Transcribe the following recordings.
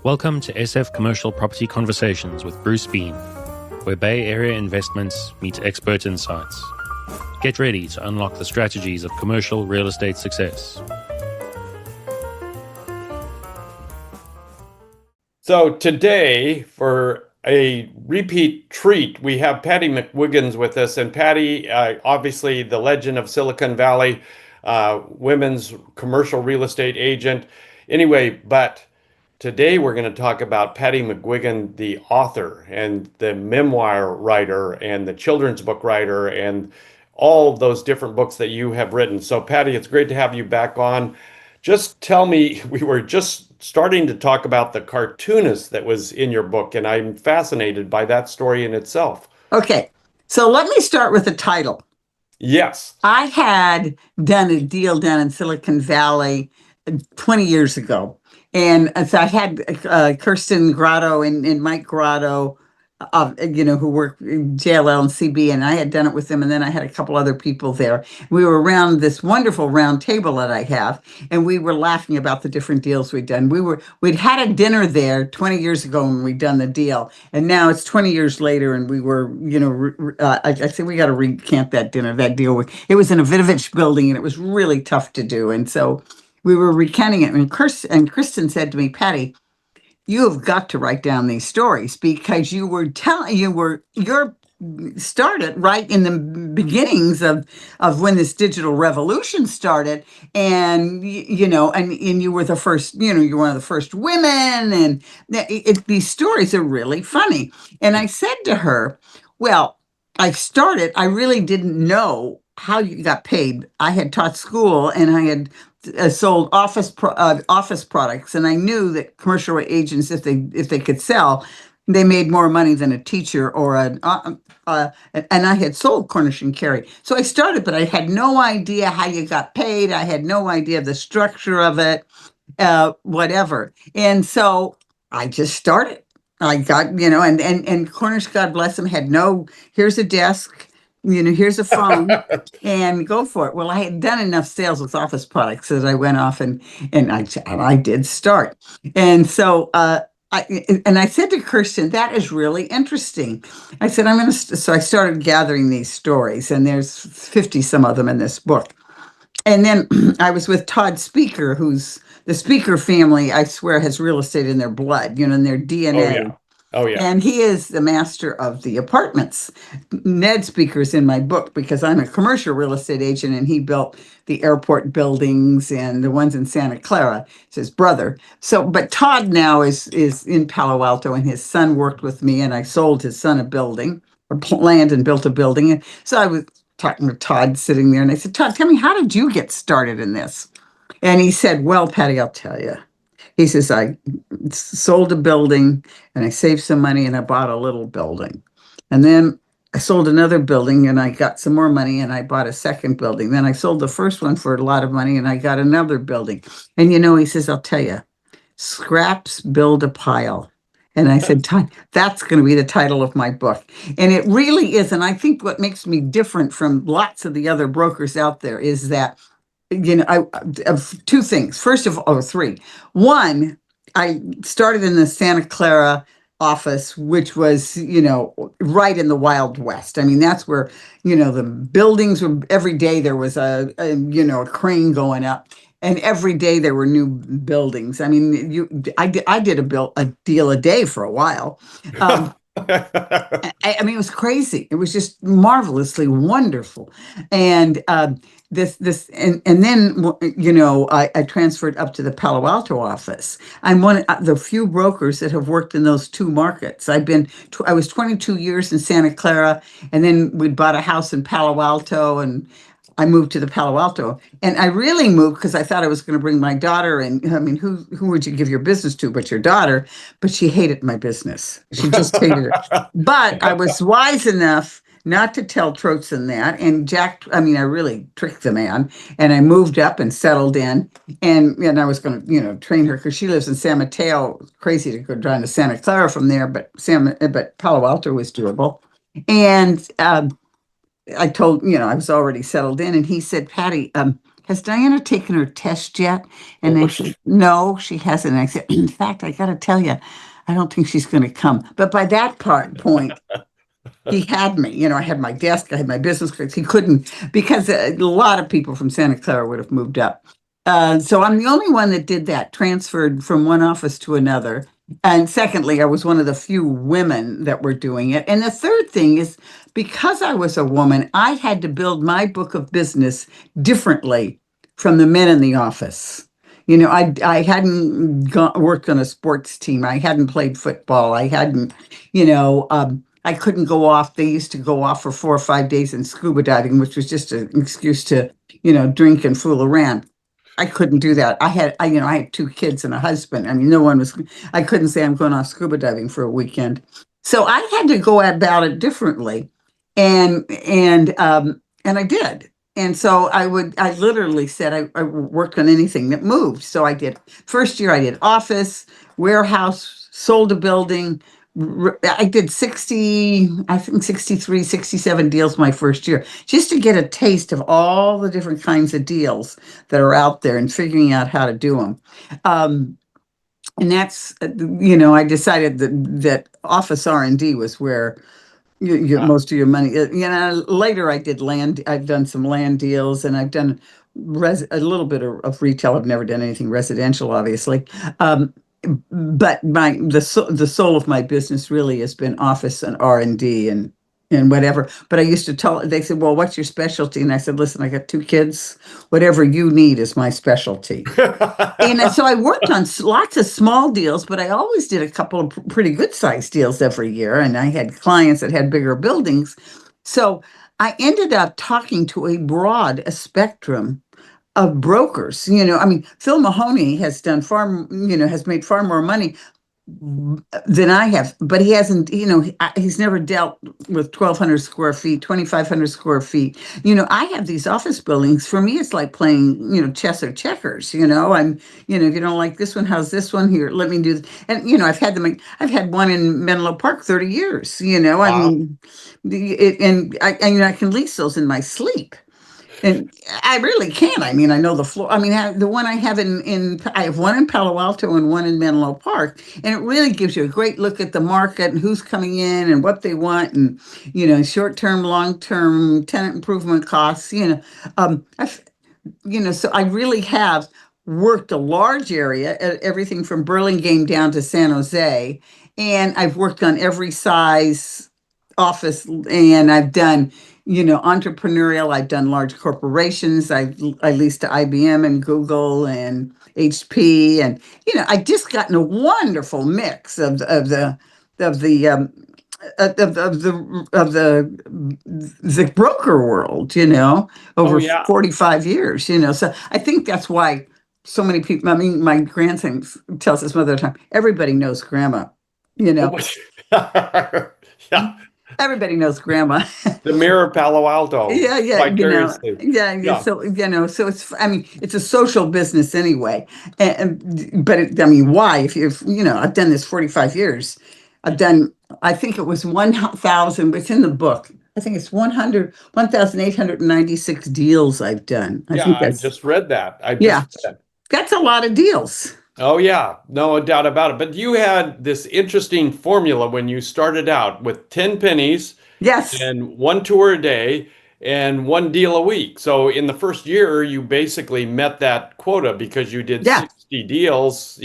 Welcome to SF Commercial Property Conversations with Bruce Bean, where Bay Area investments meet expert insights. Get ready to unlock the strategies of commercial real estate success. So today, for a repeat treat, we have Patty McGuigan with us. And Patty, obviously the legend of Silicon Valley, women's commercial real estate agent. Anyway, but today we're going to talk about Patty McGuigan, the author and the memoir writer and the children's book writer and all of those different books that you have written. So Patty, it's great to have you back on. Just tell me, we were just starting to talk about the cartoonist that was in your book, and I'm fascinated by that story in itself. Okay, so let me start with the title. Yes. I had done a deal down in Silicon Valley 20 years ago. And so I had Kirsten Grotto and Mike Grotto, who work in JLL and CB, and I had done it with them. And then I had a couple other people there. We were around this wonderful round table that I have, and we were laughing about the different deals we'd done. We'd had a dinner there 20 years ago when we'd done the deal, and now it's 20 years later, and we were, I said we got to recant that deal. It was in a Vidovich building, and it was really tough to do, and so we were recanting it. And Kristen said to me, Patty, you have got to write down these stories because you started right in the beginnings of when this digital revolution started, and and you were the first, you're one of the first women, and these stories are really funny. And I said to her, well, I really didn't know how you got paid. I had taught school, and I had sold office products, and I knew that commercial agents, if they could sell, they made more money than a teacher or and I had sold Cornish and Carey. So I started, but I had no idea how you got paid. I had no idea the structure of it, whatever. And so I just started. I got, and Cornish, God bless him, had here's a desk, here's a phone and go for it. Well, I had done enough sales with office products that I went off and I did start. And so I said to Kirsten, that is really interesting. I said, so I started gathering these stories, and there's 50 some of them in this book. And then I was with Todd Speaker, who's the Speaker family, I swear, has real estate in their blood, in their DNA. Oh, yeah. And he is the master of the apartments. Ned Speaker's in my book because I'm a commercial real estate agent, and he built the airport buildings and the ones in Santa Clara. It's his brother. So, but Todd now is in Palo Alto, and his son worked with me, and I sold his son a building or land and built a building. And so I was talking to Todd sitting there, and I said, Todd, tell me, how did you get started in this? And he said, well, Patty, I'll tell you. He says, I sold a building, and I saved some money, and I bought a little building. And then I sold another building, and I got some more money, and I bought a second building. Then I sold the first one for a lot of money, and I got another building. And, he says, I'll tell you, scraps build a pile. And I said, Todd, that's going to be the title of my book. And it really is. And I think what makes me different from lots of the other brokers out there is that I two things. First of all, three. One, I started in the Santa Clara office, which was, right in the Wild West. I mean, that's where, the buildings were, every day there was a crane going up, and every day there were new buildings. I mean, I did a deal a day for a while. I mean, it was crazy. It was just marvelously wonderful. And then I transferred up to the Palo Alto office. I'm one of the few brokers that have worked in those two markets. I was 22 years in Santa Clara, and then we bought a house in Palo Alto, and I moved to the Palo Alto. And I really moved because I thought I was going to bring my daughter. And I mean, who would you give your business to but your daughter? But she hated my business. She just hated it. But I was wise enough not to tell Trotzen that. And I really tricked the man. And I moved up and settled in. And I was going to, train her because she lives in San Mateo. Crazy to go drive to Santa Clara from there, but Palo Alto was doable. And I told, I was already settled in, and he said, Patty, has Diana taken her test yet? And Oh, they said, no, she hasn't. And I said, in fact, I got to tell you, I don't think she's going to come. But by that point, he had me. I had my desk, I had my business cards. He couldn't, because a lot of people from Santa Clara would have moved up. So I'm the only one that did that, transferred from one office to another. And secondly, I was one of the few women that were doing it. And the third thing is, because I was a woman, I had to build my book of business differently from the men in the office. I hadn't worked on a sports team. I hadn't played football. I hadn't, I couldn't go off. They used to go off for 4 or 5 days in scuba diving, which was just an excuse to, drink and fool around. I couldn't do that. I had 2 kids and a husband. I mean, I couldn't say I'm going off scuba diving for a weekend. So I had to go about it differently. And I did. And so I literally said I worked on anything that moved. So first year I did office, warehouse, sold a building. I did 63, 67 deals my first year, just to get a taste of all the different kinds of deals that are out there and figuring out how to do them. And that's, I decided that office R&D was where most of your money. Later I did land. I've done some land deals, and I've done a little bit of retail. I've never done anything residential, obviously. But the soul of my business really has been office and R&D and whatever. But I used to they said, well, what's your specialty? And I said, listen, I got 2 kids. Whatever you need is my specialty. And so I worked on lots of small deals, but I always did a couple of pretty good sized deals every year. And I had clients that had bigger buildings. So I ended up talking to a spectrum of brokers. Phil Mahoney has made far more money than I have, but he hasn't, he's never dealt with 1,200 square feet, 2,500 square feet. I have these office buildings. For me, it's like playing, chess or checkers. If you don't like this one, how's this one? Here, let me do this. And, I've had one in Menlo Park 30 years, Wow. I can lease those in my sleep. And I really can. I know the floor. The one I have I have one in Palo Alto and one in Menlo Park, and it really gives you a great look at the market and who's coming in and what they want, and short-term, long-term tenant improvement costs. So I really have worked a large area, everything from Burlingame down to San Jose, and I've worked on every size office, and I've done entrepreneurial. I've done large corporations. I leased to IBM and Google and HP, and I just gotten a wonderful mix of the broker world. Over 45 years. So I think that's why so many people. My grandson tells his mother all the time, everybody knows grandma. Yeah. Everybody knows grandma. The mirror Palo Alto. Yeah. Yeah. So, so it's a social business anyway. But why? If I've done this 45 years. I think it was 1,000, it's in the book. I think it's 1,896 deals I've done. I just read that. That's a lot of deals. Oh, yeah, no doubt about it. But you had this interesting formula when you started out with 10 pennies. Yes. And 1 tour a day and 1 deal a week. So in the first year, you basically met that quota because you did 60 deals.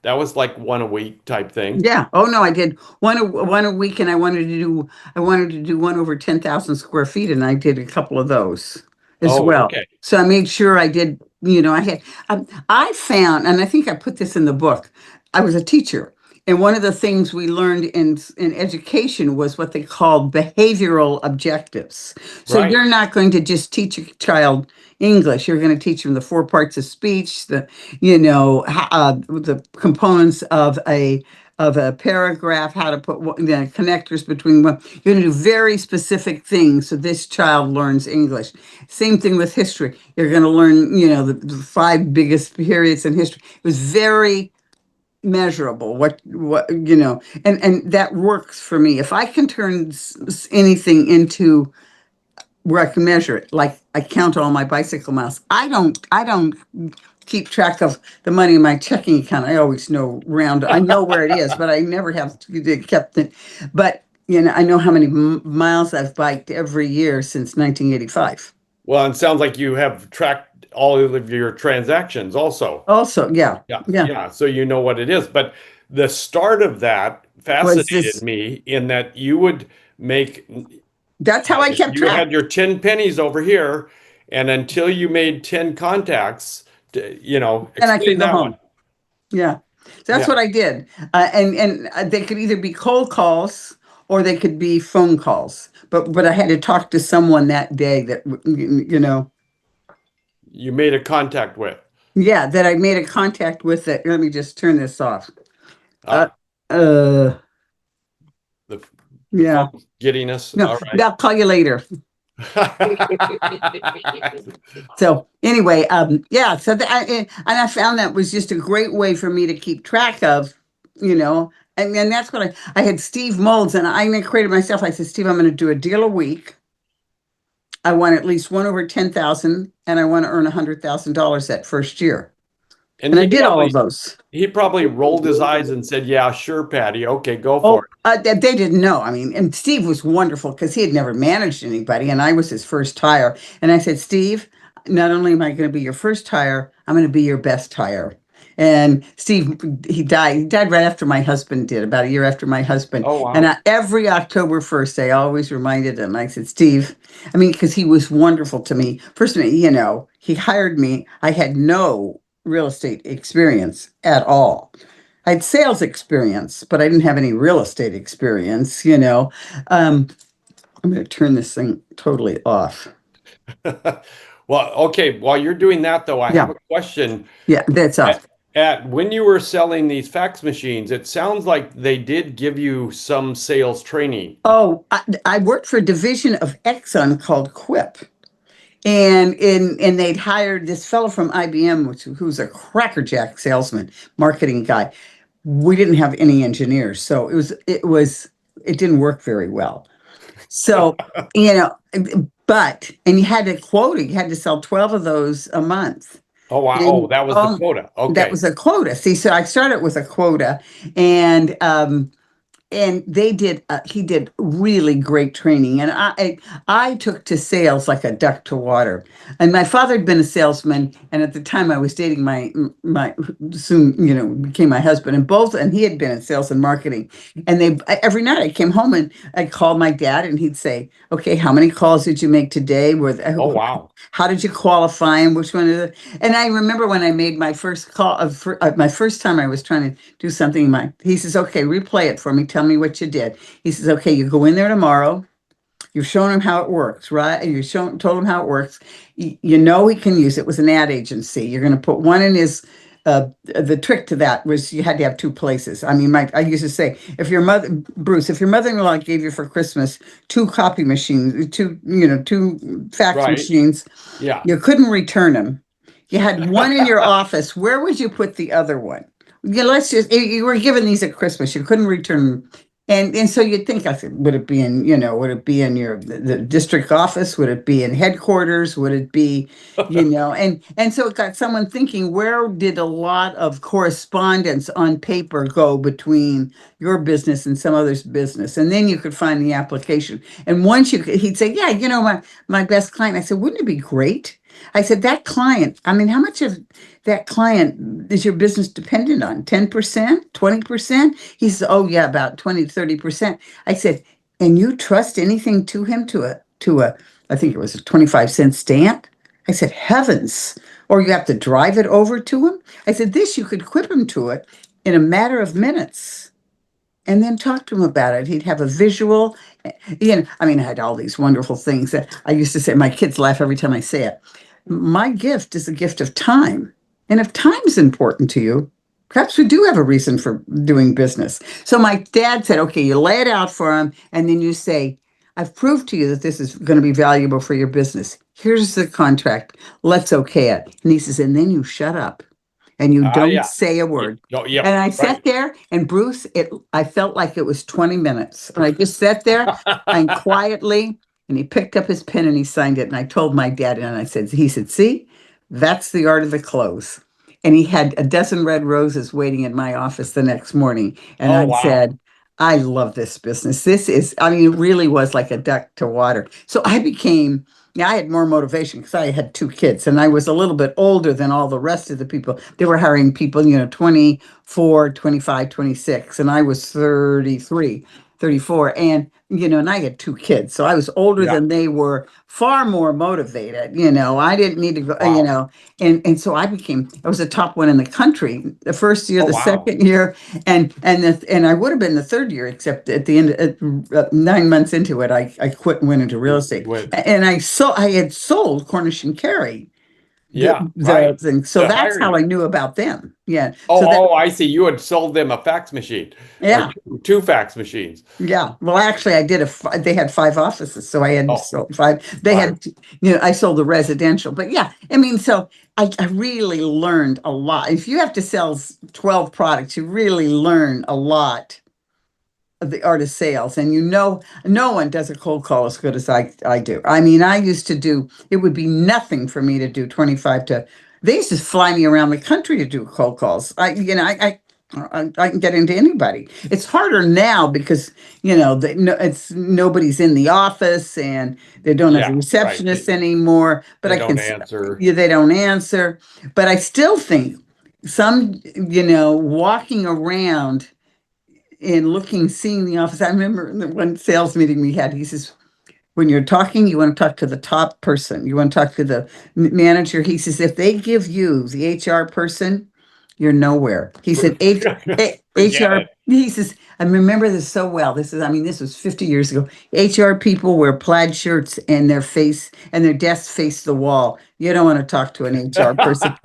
That was like 1 a week type thing. Yeah. Oh no, I did one a week, and I wanted to do one over 10,000 square feet, and I did a couple of those as well. Okay. So I made sure I did. I found, and I think I put this in the book. I was a teacher, and one of the things we learned in education was what they called behavioral objectives. So You're not going to just teach a child English. You're going to teach them the 4 parts of speech, the components of a paragraph, how to put the connectors between one. You're going to do very specific things so this child learns English. Same thing with history. You're going to learn, the 5 biggest periods in history. It was very measurable, and that works for me. If I can turn anything into where I can measure it. Like I count all my bicycle miles. I don't keep track of the money in my checking account. I always know I know where it is, but I never have kept it. But I know how many miles I've biked every year since 1985. Well, it sounds like you have tracked all of your transactions also. Also, yeah, Yeah, yeah. yeah. So you know what it is. But the start of that Was fascinated this? me in that you would make, That's how I kept you track. had your 10 pennies over here, and until you made 10 contacts, And I explain could go that one. home. Yeah. So that's Yeah. what I did. And they could either be cold calls or they could be phone calls. But I had to talk to someone that day that You made a contact with. yeah, that I made a contact with. That let me just turn this off. Uh, Ah, uh, the the yeah. phone's giddiness. No, All I'll call you later. right. So anyway, yeah. So and I found that was just a great way for me to keep track of, you know. And then that's what I had Steve Molds, and I created myself. I said, Steve, I'm going to do a deal a week. I want at least one over 10,000, and I want to earn $100,000 that first year. And And I did all of those. he probably rolled his eyes and said, "Yeah, sure, Patty. Okay, go for Oh, it." they didn't know. I mean, and Steve was wonderful because he had never managed anybody, and I was his first hire. And I said, Steve, not only am I going to be your first hire, I'm going to be your best hire. And Steve, he died. He died right after my husband did, about a year after my husband. Oh, And wow. every October 1st, I always reminded him. I said, Steve, I mean, because he was wonderful to me. First of all, he hired me. I had no real estate experience at all. I had sales experience, but I didn't have any real estate experience. I'm going to turn this thing totally off. Well, okay. While you're doing that, though, I have Yeah, a question. yeah, that's At, off. at when you were selling these fax machines, it sounds like they did give you some sales training. Oh, I worked for a division of Exxon called Quip. And they'd hired this fellow from IBM, who's a crackerjack salesman, marketing guy. We didn't have any engineers, so it didn't work very well. So, you know, and you had a quota, you had to sell 12 of those a month. Oh, wow. Oh, And that was the quota. that Okay. was a quota. See, so I started with a quota, and he did really great training, and I took to sales like a duck to water. And my father had been a salesman, and at the time I was dating my soon became my husband, and he had been in sales and marketing. And every night I came home and I'd call my dad, and he'd say, okay, how many calls did you make today? Oh, wow. How did you qualify, and which one of the? And I remember when I made my first call, my first time I was trying to do something. He says, okay, replay it for me. Tell me what you did. He says, okay, you go in there tomorrow. You've shown him how it works, right? Told him how it works. You know he can use it. It was an ad agency. You're going to put one in his. The trick to that was you had to have two places. I mean, I used to say, Bruce, if your mother-in-law gave you for Christmas two copy machines, two fax Right. machines, Yeah. you couldn't return them. You had one in your office. Where would you put the other one? You were given these at Christmas. You couldn't return them. And so you'd think, I said, would it be in the district office? Would it be in headquarters? Would it be, and so it got someone thinking, where did a lot of correspondence on paper go between your business and some other's business? And then you could find the application. And he'd say, yeah, my best client. I said, wouldn't it be great? I said, that client, I mean, how much of that client is your business dependent on? 10%, 20%? He says, oh yeah, about 20 to 30%. I said, and you trust anything to him I think it was a 25-cent stamp? I said, heavens. Or you have to drive it over to him? I said, this, you could equip him to it in a matter of minutes and then talk to him about it. He'd have a visual. I mean, I had all these wonderful things that I used to say. My kids laugh every time I say it. My gift is a gift of time. And if time's important to you, perhaps we do have a reason for doing business. So my dad said, okay, you lay it out for him, and then you say, I've proved to you that this is going to be valuable for your business. Here's the contract. Let's okay it. And he says, and then you shut up and you don't Yeah. say a word. Oh, yeah. And I Right. sat there, and Bruce, I felt like it was 20 minutes. And I just sat there and quietly and he picked up his pen and he signed it. And I told my dad, and he said, see, that's the art of the close. And he had a dozen red roses waiting in my office the next morning. And Oh, I wow. said, I love this business. I mean, it really was like a duck to water. So I had more motivation because I had two kids and I was a little bit older than all the rest of the people. They were hiring people, 24, 25, 26, and I was 33, 34. And I had two kids. So I was older Yeah. than they were, far more motivated. I didn't need to go, Wow. and so I was the top one in the country the first year, Oh, the wow. second year, and I would have been the third year, except at the end, 9 months into it, I quit and went into real estate. With, And I had sold Cornish and Carey, yeah, the right. thing. So To that's hire how I you. knew about them. Yeah. So that, Oh, I see. You had sold them a fax machine or yeah. two fax machines. Yeah. Well, actually, they had five offices. So I had Oh, sold five. They five. had, I sold the residential. But yeah, I mean, so I really learned a lot. If you have to sell 12 products, you really learn a lot of the art of sales. And no one does a cold call as good as I do. I mean, it would be nothing for me to do 25 to, they used to fly me around the country to do cold calls. I can get into anybody. It's harder now because, it's nobody's in the office and they don't have Yeah, right. receptionists anymore, but They don't answer. yeah, they don't answer. But I still think some, walking around and seeing the office. I remember in the one sales meeting we had, he says, when you're talking, you want to talk to the top person. You want to talk to the manager. He says, if they give you the HR person, you're nowhere. He said, Forget HR, it. he says, I remember this so well. This was 50 years ago. HR people wear plaid shirts and their desks face the wall. You don't want to talk to an HR person.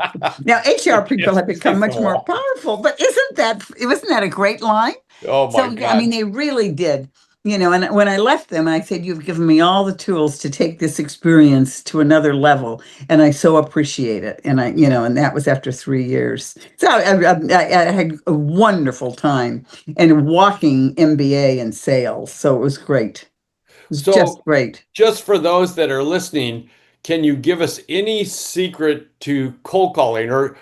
Now, HR people Yes, have become face the much more wall. powerful, but wasn't that a great line? Oh my So, yeah, I mean, God. they really did. And when I left them, I said, you've given me all the tools to take this experience to another level. And I so appreciate it. And that was after 3 years. So I had a wonderful time and walking MBA in sales. So it was great. It was just So, great. just for those that are listening, can you give us any secret to cold calling or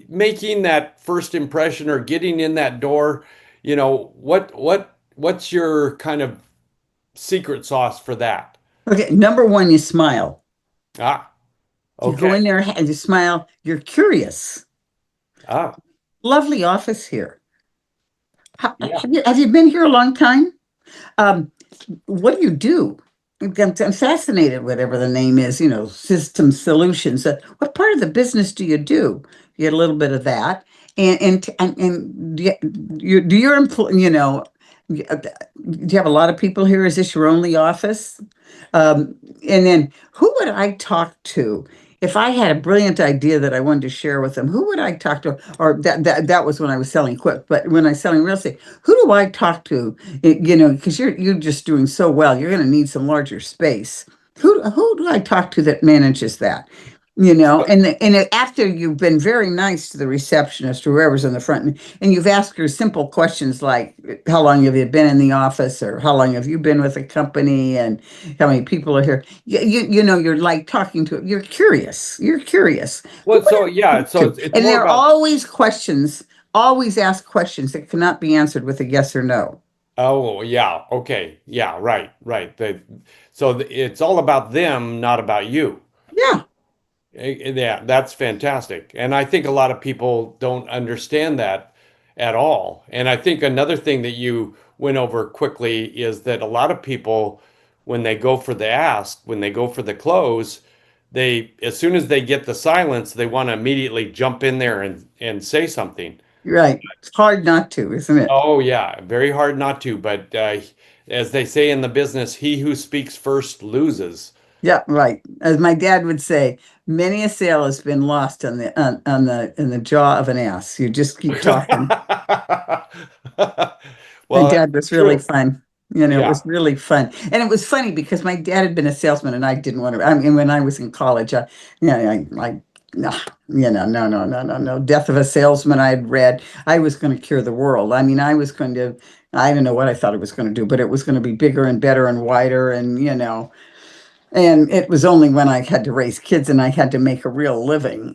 making that first impression or getting in that door? What's your kind of secret sauce for that? Okay. Number one, you smile. Ah, You go okay. in there and you smile. You're curious. Ah, Lovely office here. yeah. Have you been here a long time? Um, what do you do? I'm fascinated, whatever the name is, system solutions. What part of the business do you do? You get a little bit of that. And do your employ, do you have a lot of people here? Is this your only office? And then who would I talk to if I had a brilliant idea that I wanted to share with them? Who would I talk to? Or that was when I was selling quick, but when I was selling real estate, who do I talk to? Because you're just doing so well, you're going to need some larger space. Who do I talk to that manages that? After you've been very nice to the receptionist or whoever's in the front, and you've asked her simple questions like, how long have you been in the office, or how long have you been with the company, and how many people are here? You're like talking to, you're curious. You're curious. Who Well, would so I yeah, talk so to? it's And more there are about, always ask questions that cannot be answered with a yes or no. oh yeah, okay. Yeah, right, right. It's all about them, not about you. Yeah, Yeah, that's fantastic. And I think a lot of people don't understand that at all. And I think another thing that you went over quickly is that a lot of people, when they go for the ask, when they go for the close, as soon as they get the silence, they want to immediately jump in there and say something. you're right. It's hard not to, isn't it? Oh, yeah, very hard not to. But as they say in the business, he who speaks first loses. Yeah, right. As my dad would say, many a sale has been lost on the in the jaw of an ass. You just keep talking. My Well, that's dad was really true. fun. It Yeah. was really fun. And it was funny because my dad had been a salesman and I didn't want to. I mean, when I was in college, nah, no, no, no, no, no. Death of a Salesman, I had read. I was going to cure the world. I mean, I don't know what I thought it was going to do, but it was going to be bigger and better and wider. And And it was only when I had to raise kids and I had to make a real living,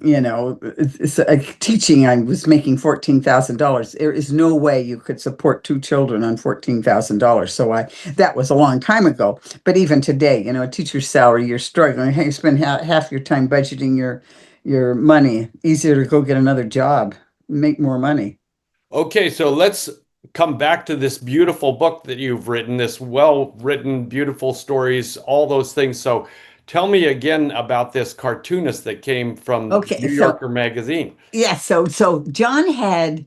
teaching, I was making $14,000. There is no way you could support two children on $14,000. So that was a long time ago. But even today, a teacher's salary, you're struggling. Hey, you spend half your time budgeting your money. Easier to go get another job, make more money. Okay, so let's come back to this beautiful book that you've written, this well-written, beautiful stories, all those things. So tell me again about this cartoonist that came from Okay, New so Yorker magazine. yeah, so John had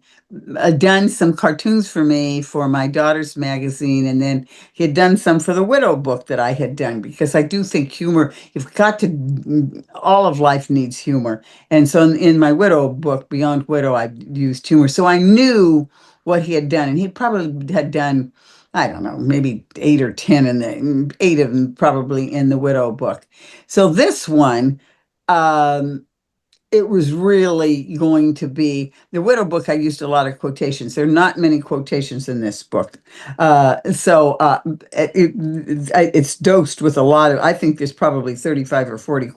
done some cartoons for me for my daughter's magazine, and then he had done some for the Widow book that I had done because I do think humor, you've got to, all of life needs humor. And so in my Widow book, Beyond Widow, I used humor. So I knew what he had done, and he probably had done, I don't know, maybe 8 or 10 eight of them probably in the Widow book. So this one, it was really going to be the Widow book. I used a lot of quotations. There are not many quotations in this book. It's dosed with a lot of, I think there's probably 35 or 40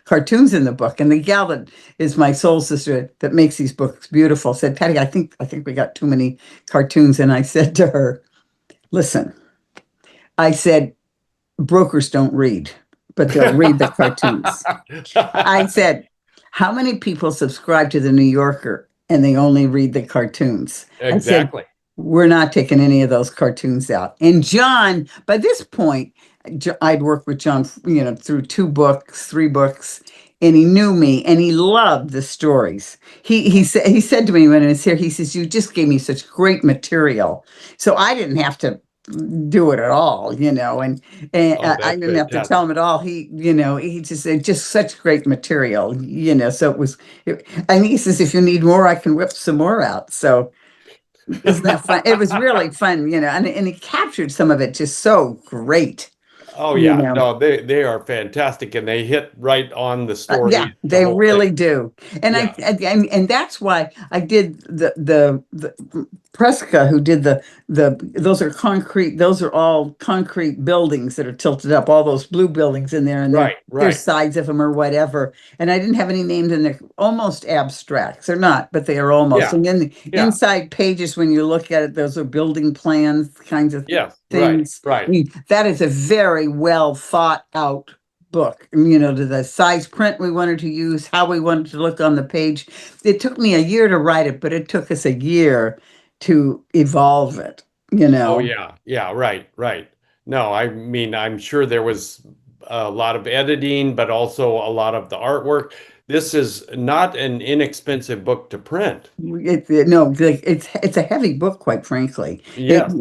cartoons in the book. And the gal that is my soul sister that makes these books beautiful said, Patty, I think we got too many cartoons. And I said to her, listen, I said, brokers don't read, but they'll read the cartoons. I said, how many people subscribe to the New Yorker and they only read the cartoons? I said, Exactly. we're not taking any of those cartoons out. And John, by this point, I'd worked with John, through 2 books, 3 books, and he knew me and he loved the stories. He said to me when I was here, he says, you just gave me such great material. So I didn't have to do it at all, and Oh, I that's didn't have to tell fantastic. him at all. He just said just such great material, so and he says, if you need more, I can whip some more out. So isn't that fun? It was really fun, and he captured some of it just so great, Oh you yeah, know. no, they are fantastic and they hit right on the Yeah, story, the they whole really thing. do, and Yeah, and that's why I did the Presca, who did the those are concrete, those are all concrete buildings that are tilted up, all those blue buildings in there, and right, there's right. sides of them or whatever, and I didn't have any names in there, almost abstracts. They're not, but they are almost. Yeah, And then the yeah, inside pages, when you look at it, those are building plans, kinds of yes, right, things. I right. mean, that is a very well thought out book, to the size print we wanted to use, how we wanted to look on the page. It took me a year to write it, but it took us a year to evolve it, Oh yeah, yeah, right, right. No, I mean, I'm sure there was a lot of editing, but also a lot of the artwork. This is not an inexpensive book to print. No, like, it's a heavy book, quite frankly. Yes.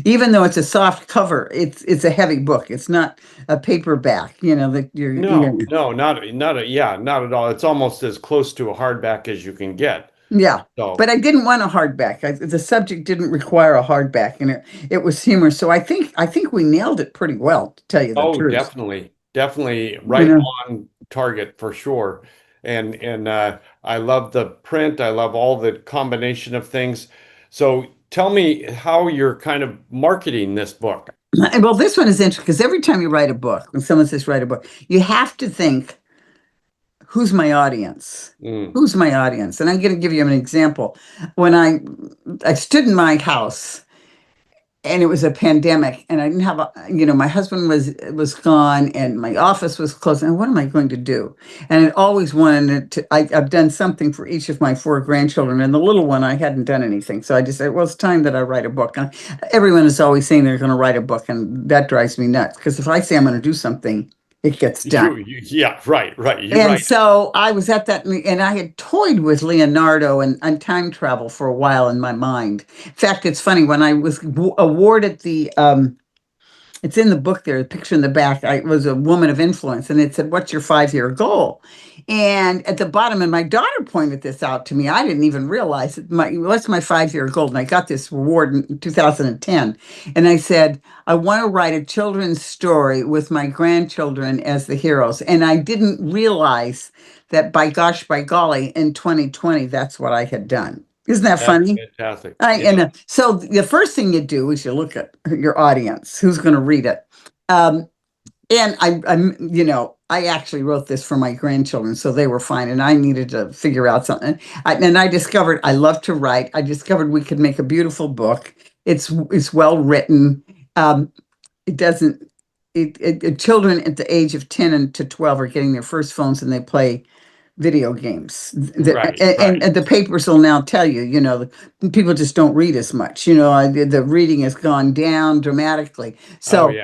Even though it's a soft cover, it's a heavy book. It's not a paperback, that No, no, yeah, not at all. It's almost as close to a hardback as you can get. yeah. So, But I didn't want a hardback. The subject didn't require a hardback, and it was humor. So I think we nailed it pretty well, to tell you the oh, truth. definitely, definitely You right know, on target for sure. And I love the print. I love all the combination of things. So tell me how you're kind of marketing this book. well, this one is interesting because every time you write a book, when someone says write a book, you have to think, who's my audience? Mm. Who's my audience? And I'm going to give you an example. When I stood in my house and it was a pandemic and I didn't have my husband was gone and my office was closed, and what am I going to do? And I always wanted to, I've done something for each of my 4 grandchildren, and the little one, I hadn't done anything. So I just said, well, it's time that I write a book. And everyone is always saying they're going to write a book, and that drives me nuts because if I say I'm going to do something, it gets done. Yeah, right, right. You're And right. so I was at that, and I had toyed with Leonardo and time travel for a while in my mind. In fact, it's funny, when I was awarded it's in the book there, the picture in the back, I was a woman of influence, and it said, what's your 5-year goal? And at the bottom, and my daughter pointed this out to me, I didn't even realize it. What's my 5-year goal? And I got this award in 2010. And I said, I want to write a children's story with my grandchildren as the heroes. And I didn't realize that, by gosh, by golly, in 2020, that's what I had done. Isn't that That's funny? fantastic. And Yeah. so the first thing you do is you look at your audience, who's going to read it. Um, And I actually wrote this for my grandchildren, so they were fine, and I needed to figure out something. And I discovered I love to write. I discovered we could make a beautiful book. It's well written. It doesn't. Children at the age of 10 and to 12 are getting their first phones, and they play video games. Right, And the papers will now tell you, people just don't read as much. The reading has gone down dramatically. Oh So yeah.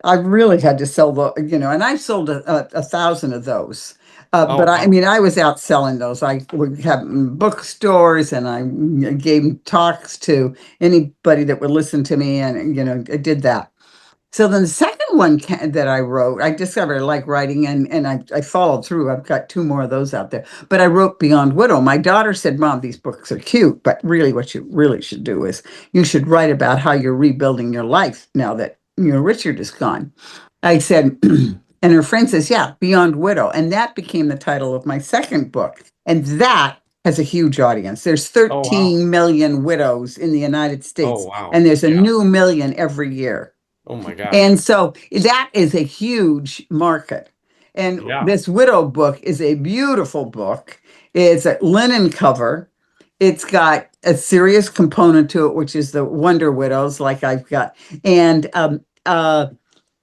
I really had to sell and I sold a thousand of those. Oh But I wow. mean, I was out selling those. I would have bookstores, and I gave talks to anybody that would listen to me, and I did that. So then the second one that I wrote, I discovered I like writing, and I followed through. I've got two more of those out there. But I wrote Beyond Widow. My daughter said, "Mom, these books are cute, but really what you really should do is you should write about how you're rebuilding your life now that Richard is gone." I said, and her friend says, "Yeah, Beyond Widow." And that became the title of my second book. And that has a huge audience. There's Oh wow. 13 million widows in the United Oh States, wow. and there's a Yeah. new million every year. Oh my gosh. And so that is a huge market. And Yeah. this widow book is a beautiful book. It's a linen cover. It's got a serious component to it, which is the Wonder Widows, like I've got. And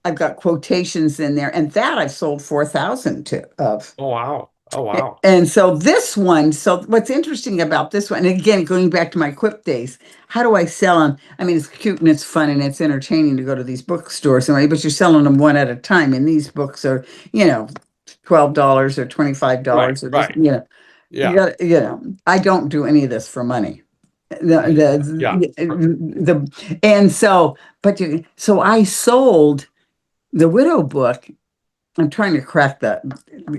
I've got quotations in there, and that I've sold 4,000 to of. Oh wow. Oh wow. And so this one, so what's interesting about this one, and again, going back to my Quip days, how do I sell them? I mean, it's cute and it's fun and it's entertaining to go to these bookstores, but you're selling them one at a time. And these books are, $12 or Right. $25 or just, Right. you Yeah. got, I don't do any of this for money. Yeah. And so, so I sold the Widow book. I'm trying to crack that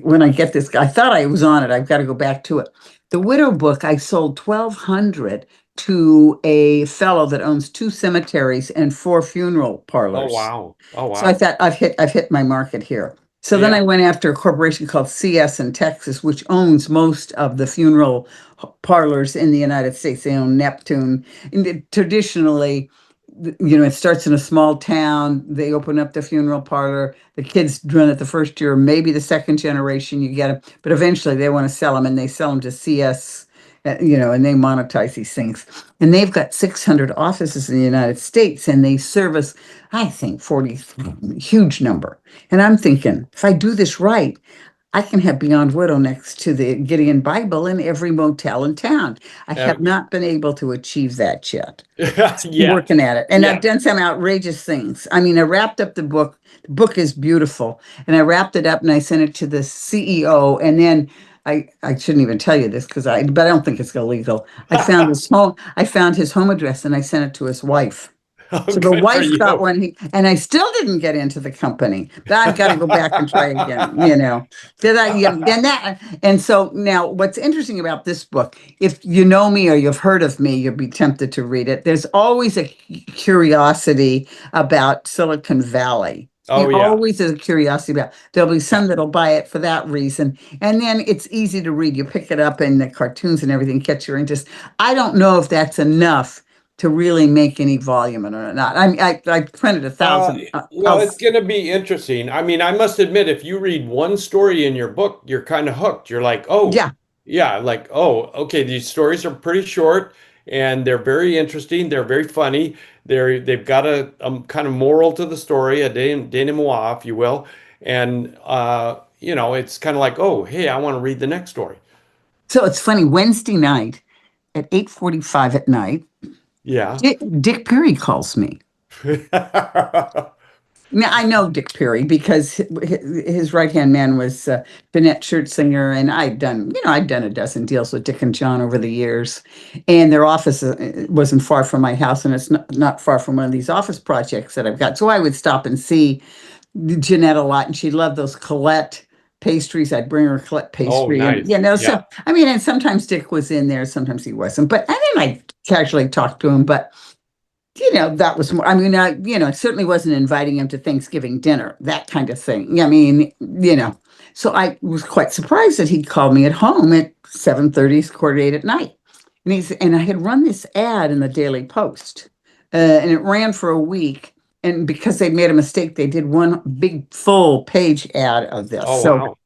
when I get this. I thought I was on it. I've got to go back to it. The Widow book, I sold 1,200 to a fellow that owns 2 cemeteries and 4 funeral Oh parlors. wow. Oh So I wow. thought I've hit my market here. So then I Yeah. went after a corporation called CS in Texas, which owns most of the funeral parlors in the United States. They own Neptune. And traditionally, it starts in a small town. They open up the funeral parlor. The kids run it the first year, maybe the second generation you get them, but eventually they want to sell them, and they sell them to CS, and they monetize these things. And they've got 600 offices in the United States, and they service, I think, 40, huge number. And I'm thinking, if I do this right, I can have Beyond Widow next to the Gideon Bible in every motel in town. I have Uh, not been able to achieve that yet. I'm yeah. working at it. And I've Yeah. done some outrageous things. I mean, I wrapped up the book. The book is beautiful. And I wrapped it up and I sent it to the CEO. And then I shouldn't even tell you this but I don't think it's illegal. I found his home address, and I sent it to his wife. Oh, So the good for wife got you. one, and I still didn't get into the company. But I've got to go back and try again. Did I? And and so now, what's interesting about this book, if you know me or you've heard of me, you'll be tempted to read it. There's always a curiosity about Silicon Valley. Oh yeah. Always is a curiosity about. There'll be some that'll buy it for that reason, and then it's easy to read. You pick it up, and the cartoons and everything catch your interest. I don't know if that's enough to really make any volume in it or not. I printed a Uh, thousand. well, it's going to be interesting. I mean, I must admit, if you read one story in your book, you're kind of hooked. You're like, oh, Yeah. yeah, like, oh, okay, these stories are pretty short and they're very interesting. They're very funny. They've got a kind of moral to the story, a denouement, if you will. And it's kind of like, oh, hey, I want to read the next story. So it's funny. Wednesday night at 8:45 at night, Yeah. Dick Perry calls me. Now, I know Dick Perry because his right-hand man was Jeanette Schertzinger, and I'd done a dozen deals with Dick and John over the years, and their office wasn't far from my house, and it's not far from one of these office projects that I've got. So I would stop and see Jeanette a lot, and she loved those Colette pastries. I'd bring her Colette Oh, pastry, and nice. Yeah. so I mean, and sometimes Dick was in there, sometimes he wasn't, but I mean, I casually talked to him, but that was more, I mean, I certainly wasn't inviting him to Thanksgiving dinner, that kind of thing. I mean, so I was quite surprised that he called me at home at 7:30, quarter to 8 at night. And I had run this ad in the Daily Post, and it ran for a week. and because they made a mistake, they did one big full page ad of this. Oh, So wow.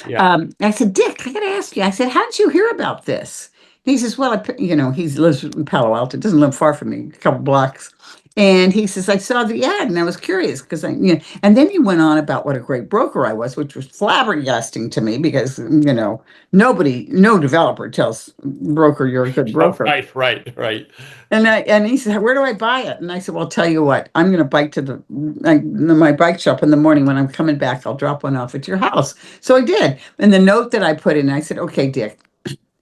Yeah. I said, Dick, I got to ask you. I said, how did you hear about this? He says, well, he lives in Palo Alto, doesn't live far from me, a couple blocks. And he says, I saw the ad and I was curious because and then he went on about what a great broker I was, which was flabbergasting to me because, no developer tells broker you're a good Oh, broker. right. And he said, where do I buy it? And I said, well, tell you what, I'm going to bike to my bike shop in the morning. When I'm coming back, I'll drop one off at your house. So I did. And the note that I put in, I said, okay, Dick,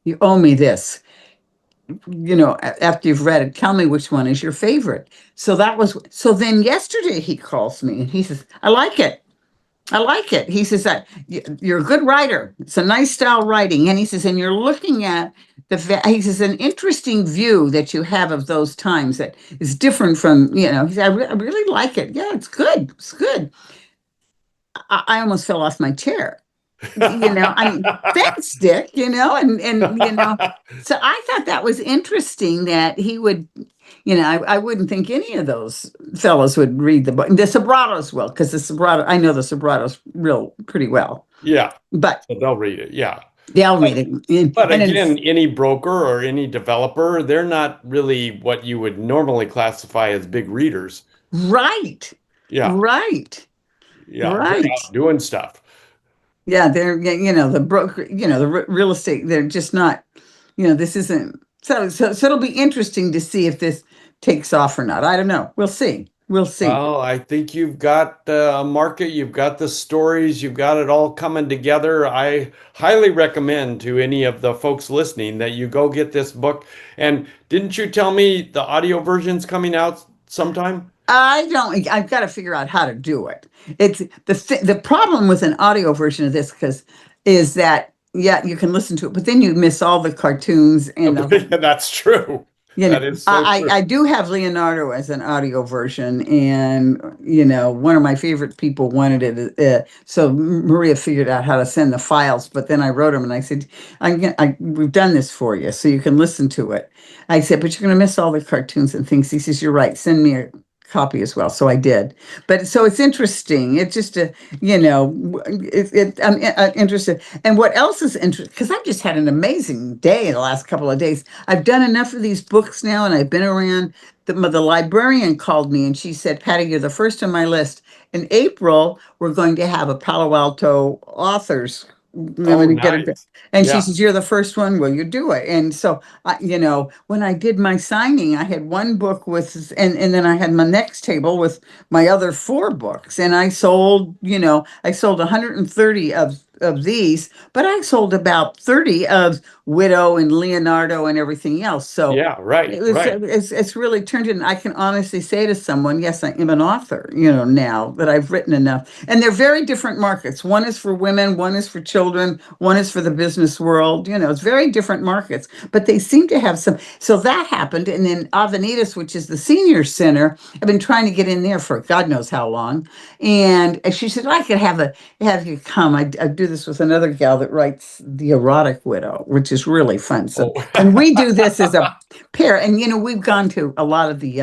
you owe me this. After you've read it, tell me which one is your favorite. So so then yesterday he calls me and he says, I like it. I like it. He says that you're a good writer. It's a nice style writing. And he says, and you're looking at he says, an interesting view that you have of those times that is different from, he said, I really like it. Yeah, it's good. It's good. I almost fell off my chair. I mean, thanks, Dick, so I thought that was interesting that he would, I wouldn't think any of those fellows would read the book. The Sobratos will, because I know the Sobratos pretty well, Yeah. but So they'll read it. Yeah. they'll read it. But And again, any broker or any developer, they're not really what you would normally classify as big readers. right, Yeah. right, Yeah. They're right. out doing stuff. Yeah, they're, the broker, the real estate, they're just not, this isn't, so it'll be interesting to see if this takes off or not. I don't know. We'll see. We'll see. Well, I think you've got a market, you've got the stories, you've got it all coming together. I highly recommend to any of the folks listening that you go get this book. And didn't you tell me the audio version's coming out sometime? I've got to figure out how to do it. It's the problem with an audio version of this is that, yeah, you can listen to it, but then you miss all the cartoons and That's true. That is so true. I do have Leonardo as an audio version, and one of my favorite people wanted it, so Maria figured out how to send the files. But then I wrote them, and I said, "We've done this for you, so you can listen to it." I said, "But you're going to miss all the cartoons and things." He says, "You're right. Send me a copy as well." So I did. But so it's interesting. It's just I'm interested. And what else is interesting? Because I've just had an amazing day in the last couple of days. I've done enough of these books now, and I've been around. The librarian called me and she said, Patty, you're the first on my list. In April, we're going to have a Palo Alto authors. Oh, nice. And she Yeah. says, you're the first one. Will you do it? And so, when I did my signing, I had one book and then I had my next table with my other 4 books. And I sold 130 of these, but I sold about 30 of Widow and Leonardo and everything else. So Yeah, right. it's really turned in. I can honestly say to someone, yes, I am an author, now that I've written enough. And they're very different markets. One is for women, one is for children, one is for the business world. It's very different markets, but they seem to have some. So that happened. And then Avenidas, which is the senior center, I've been trying to get in there for God knows how long. And she said, I could have you come. I do this with another gal that writes The Erotic Widow, which is really fun. So, and we do this as a pair. And, we've gone to a lot of the,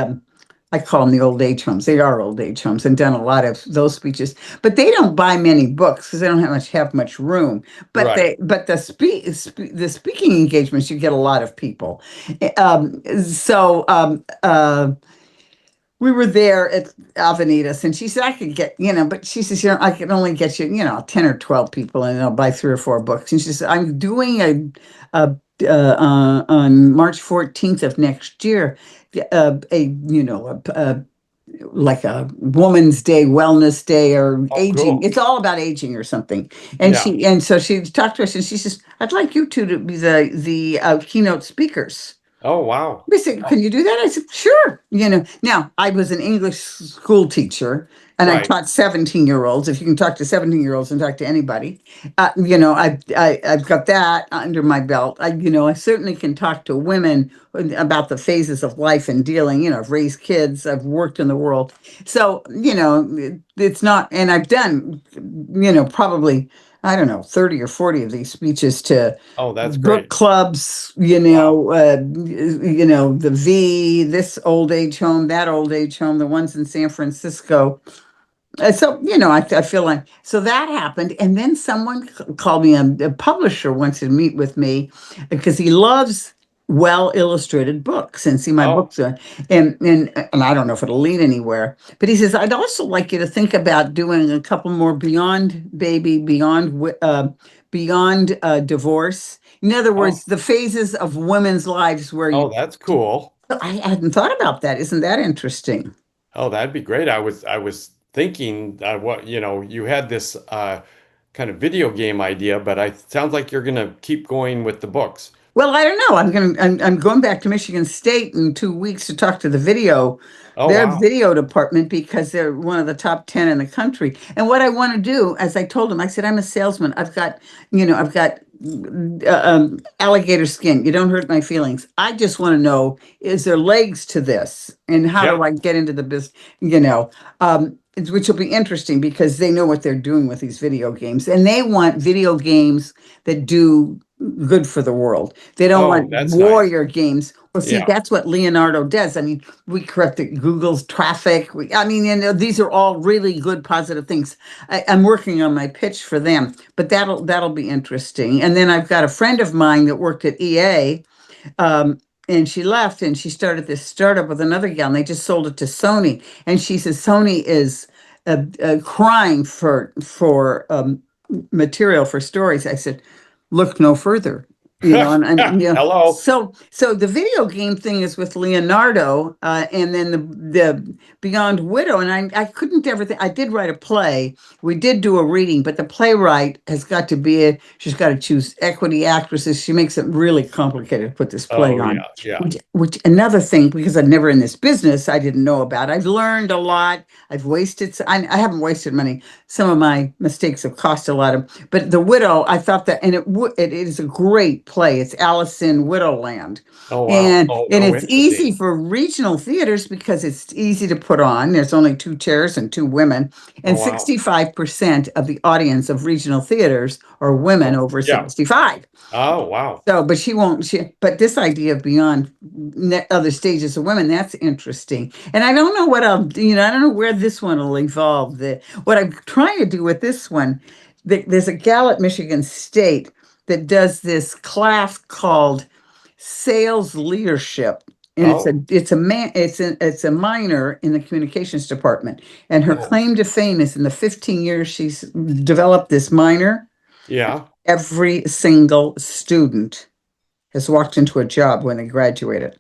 I call them the old age homes. They are old age homes, and done a lot of those speeches, but they don't buy many books because they don't have much room. But Right. the speaking engagements, you get a lot of people. We were there at Avenidas, and she said I could get, but she says, I can only get you, 10 or 12 people, and they'll buy 3 or 4 books. And she said, I'm doing on March 14th of next year, like a Woman's Day, Wellness Day, or aging. Cool. It's all about aging or something. And so she talked to us, and she says, I'd like you two to be the keynote speakers. Oh, wow. We said, can you do that? I said, sure. Now I was an English school teacher, and I taught 17-year-olds. If you can talk to 17-year-olds and talk to anybody, I've got that under my belt. I certainly can talk to women about the phases of life and dealing. I've raised kids. I've worked in the world. So, it's not, and I've done, probably I don't know, 30 or 40 of these speeches to Oh, that's book great. clubs, Wow. the V, this old age home, that old age home, the ones in San Francisco. So, I feel like, so that happened. And then someone called me, a publisher wants to meet with me because he loves well illustrated books and see my Oh, books are, and I don't know if it'll lead anywhere, but he says, I'd also like you to think about doing a couple more beyond baby, beyond divorce. In other oh, words, the phases of women's lives where oh, that's cool. I hadn't thought about that. Isn't that interesting? Oh, that'd be great. I was thinking what, you had this kind of video game idea, but I sounds like you're gonna keep going with the books. Well, I don't know. I'm going back to Michigan State in 2 weeks to talk to Oh, their wow. video department because they're one of the top 10 in the country. And what I want to do, as I told them, I said, I'm a salesman. I've got alligator skin. You don't hurt my feelings. I just want to know, is there legs to this? And how do Yeah. I get into the business? Which will be interesting because they know what they're doing with these video games and they want video games that do good for the world. They don't Oh, want that's nice. warrior games. Well, see, Yeah. that's what Leonardo does. I mean, we corrected Google's traffic. These are all really good, positive things. I'm working on my pitch for them, but that'll be interesting. And then I've got a friend of mine that worked at EA, and she left and she started this startup with another gal, and they just sold it to Sony. And she says Sony is crying for material for stories. I said, look no further. Hello. So the video game thing is with Leonardo, and then the Beyond Widow, and I couldn't ever think. I did write a play. We did do a reading, but the playwright has got to she's got to choose equity actresses. She makes it really complicated to put this play Oh, on. yeah, yeah. Which another thing, because I'm never in this business, I didn't know about. I've learned a lot. I've wasted. I haven't wasted money. Some of my mistakes have cost a lot of. But The Widow, I thought that, and it is a great play. It's Alice in Widowland, Oh, wow. and Oh, and oh, it's easy interesting. for regional theaters because it's easy to put on. There's only two chairs and two women, Oh, and wow. 65% of the audience of regional theaters are women Oh, over yeah. 65. Oh, wow. So, but she won't. But this idea of beyond other stages of women, that's interesting. And I don't know what I'll, I don't know where this one will evolve. What I'm trying to do with this one, there's a gal at Michigan State that does this class called Sales Leadership. And Oh, it's a minor in the communications department. And her oh, claim to fame is in the 15 years she's developed this minor, yeah. every single student has walked into a job when they graduated.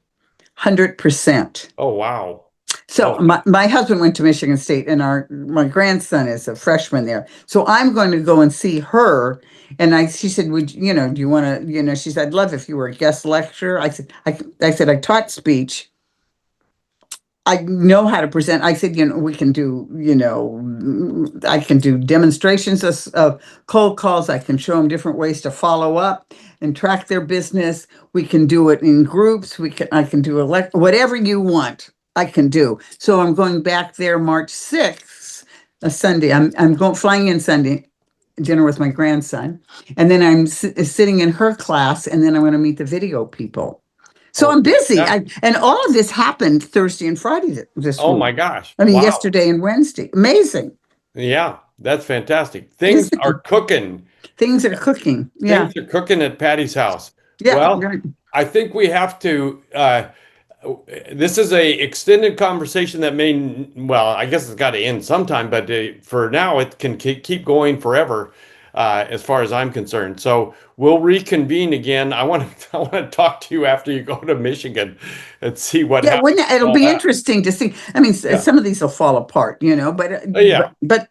100%. Oh, wow. So Oh, my husband went to Michigan State and my grandson is a freshman there. So I'm going to go and see her. And she said, do you want to, she said, I'd love if you were a guest lecturer. I said, I taught speech. I know how to present. I said, we can do, I can do demonstrations of cold calls. I can show them different ways to follow up and track their business. We can do it in groups. I can do whatever you want. I can do. So I'm going back there March 6th, a Sunday. I'm going flying in Sunday, dinner with my grandson, and then I'm sitting in her class, and then I'm going to meet the video people. So oh, I'm busy. fantastic. And all of this happened Thursday and Friday this Oh, week. my gosh. I mean, Wow. yesterday and Wednesday. Amazing. Yeah, that's fantastic. Things Isn't it? are cooking. Things are cooking. Yeah. Things are cooking at Patty's house. Yeah. Well, Right. I think we have to. This is a extended conversation that well, I guess it's got to end sometime, but for now, it can keep going forever, as far as I'm concerned. So we'll reconvene again. I want to, I want to talk to you after you go to Michigan and see what Yeah. happens. It'll be interesting to see. I mean, Yeah. some of these will fall apart, Yeah. but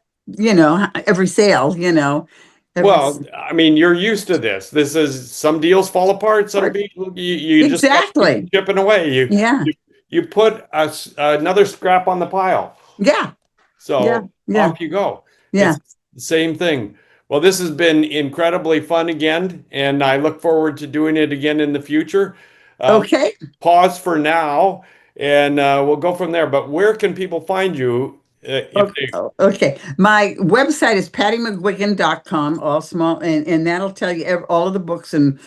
every sale, every, Well, I mean, you're used to this. This is some deals fall apart. Some people you just got to keep exactly. chipping away. Yeah. You put another scrap on the pile. Yeah. Yeah. So Yeah. off you go. Yeah. It's the same thing. Well, this has been incredibly fun again, and I look forward to doing it again in the future. Um, Okay. Pause for now, and we'll go from there. But where can people find you if they, Okay. My website is pattymcguigan.com, all small, and that'll tell you all of the books and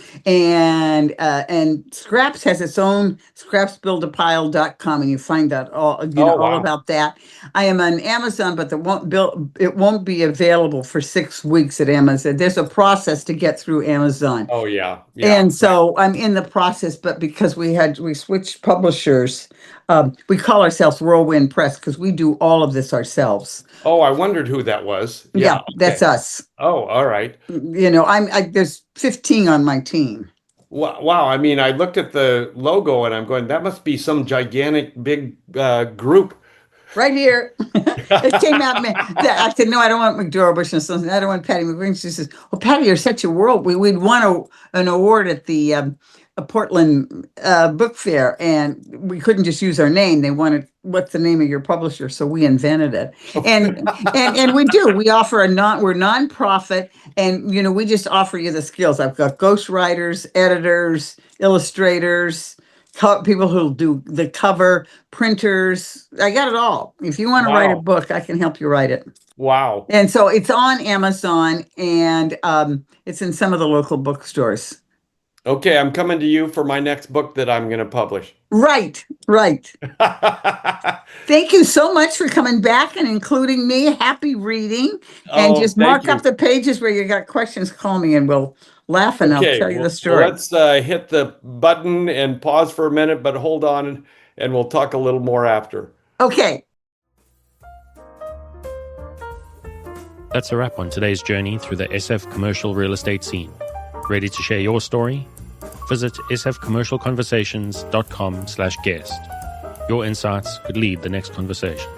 Scraps has its own scrapsbuildapile.com, and you find out oh all wow, about that. I am on Amazon, but it won't be available for 6 weeks at Amazon. There's a process to get through Amazon. oh yeah, yeah, And right. so I'm in the process, but because we switched publishers, we call ourselves Whirlwind Press because we do all of this ourselves. Oh, I wondered who that was. Yeah, Yeah, that's okay. us. Oh, all right. There's 15 on my team. Wow. I mean, I looked at the logo and I'm going, that must be some gigantic big group. Right here. It came out. I said, no, I don't want McDora Bush and Sons. I don't want Patty McGuigan. She says, well, Patty, you're such a world. We'd won an award at the Portland Book Fair, and we couldn't just use our name. They wanted, what's the name of your publisher? So we invented it. And we do. We offer we're nonprofit, and we just offer you the skills. I've got ghostwriters, editors, illustrators, people who'll do the cover, printers. I got it all. If you want to write a Wow. book, I can help you write it. Wow. And so it's on Amazon, and it's in some of the local bookstores. Okay, I'm coming to you for my next book that I'm going to publish. Right. Thank you so much for coming back and including me. Happy reading. And Oh, just thank mark up you. the pages where you got questions. Call me and we'll laugh and I'll Okay, tell you the well, story. let's hit the button and pause for a minute, but hold on and we'll talk a little more after. Okay. That's a wrap on today's journey through the SF commercial real estate scene. Ready to share your story? Visit sfcommercialconversations.com/guest. Your insights could lead the next conversation.